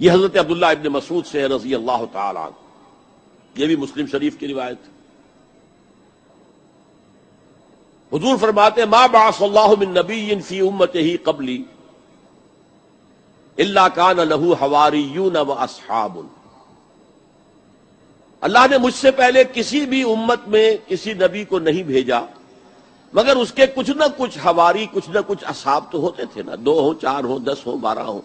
یہ حضرت عبداللہ ابن مسعود سے ہے رضی اللہ تعالی عنہ، یہ بھی مسلم شریف کی روایت ہے۔ حضور فرماتے ہیں ما بعث اللہ من نبی فی امتہ قبلی الا کان لہ حواریون واصحاب، اللہ نے مجھ سے پہلے کسی بھی امت میں کسی نبی کو نہیں بھیجا مگر اس کے کچھ نہ کچھ حواری، کچھ نہ کچھ اصحاب تو ہوتے تھے نا، 2 ہوں، 4 ہوں، 10 ہوں، 12 ہوں۔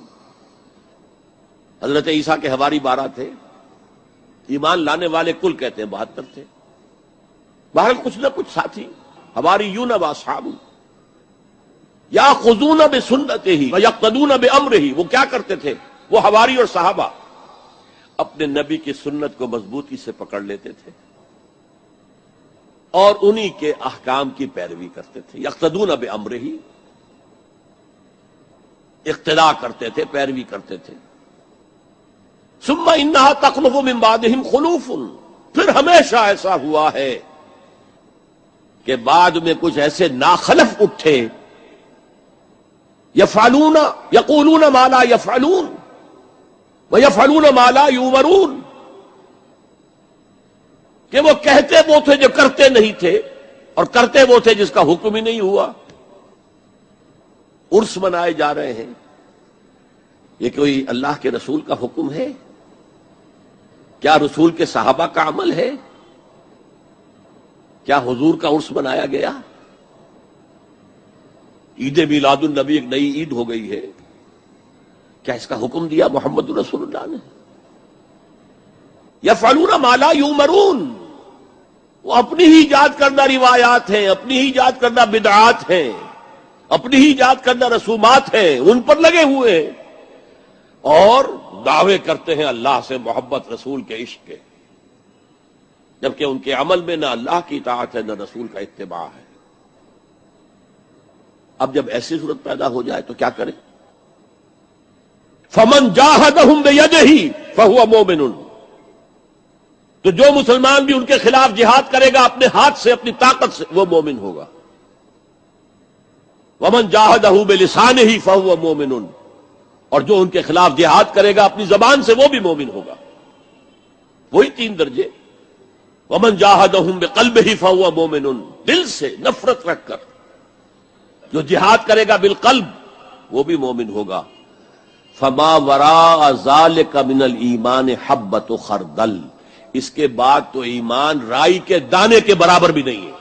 حضرت عیسیٰ کے حواری 12 تھے، ایمان لانے والے کل کہتے ہیں 72 تھے، بہرحال کچھ نہ کچھ ساتھی، حواریون واصحاب یاخذون بسنتہ ویقتدون بامرہ، وہ کیا کرتے تھے؟ وہ حواری اور صحابہ اپنے نبی کی سنت کو مضبوطی سے پکڑ لیتے تھے اور انہی کے احکام کی پیروی کرتے تھے۔ یقتدون بامرہ، اقتداء کرتے تھے، پیروی کرتے تھے۔ ثم انہا تخلف من بعدہم خلوف، پھر ہمیشہ ایسا ہوا ہے کہ بعد میں کچھ ایسے ناخلف اٹھے، یقولون ما لا یفعلون ویفعلون ما لا یؤمرون، کہ وہ کہتے وہ تھے جو کرتے نہیں تھے اور کرتے وہ تھے جس کا حکم ہی نہیں ہوا۔ عرس منائے جا رہے ہیں، یہ کوئی اللہ کے رسول کا حکم ہے؟ کیا رسول کے صحابہ کا عمل ہے؟ کیا حضور کا عرس منایا گیا؟ عید میلاد النبی ایک نئی عید ہو گئی ہے، کیا اس کا حکم دیا محمد رسول اللہ نے؟ یفعلون ما لا یؤمرون، وہ اپنی ہی ایجاد کردہ روایات ہیں، اپنی ہی ایجاد کردہ بدعات ہیں، اپنی ہی ایجاد کردہ رسومات ہیں، ان پر لگے ہوئے ہیں اور دعوے کرتے ہیں اللہ سے محبت، رسول کے عشق کے، جبکہ ان کے عمل میں نہ اللہ کی اطاعت ہے نہ رسول کا اتباع ہے۔ اب جب ایسی صورت پیدا ہو جائے تو کیا کریں؟ فمن جاہدہم بیدہ فہو مومن، تو جو مسلمان بھی ان کے خلاف جہاد کرے گا اپنے ہاتھ سے، اپنی طاقت سے، وہ مومن ہوگا۔ ومن جاہدہ بلسانہ فہو مومن، اور جو ان کے خلاف جہاد کرے گا اپنی زبان سے، وہ بھی مومن ہوگا۔ وہی 3 درجے۔ ومن جاہدہم بقلبہ فہو مومن، دل سے نفرت رکھ کر جو جہاد کرے گا بالقلب وہ بھی مومن ہوگا۔ فما وراء ذلک من الایمان حبۃ خردل، اس کے بعد تو ایمان رائی کے دانے کے برابر بھی نہیں ہے۔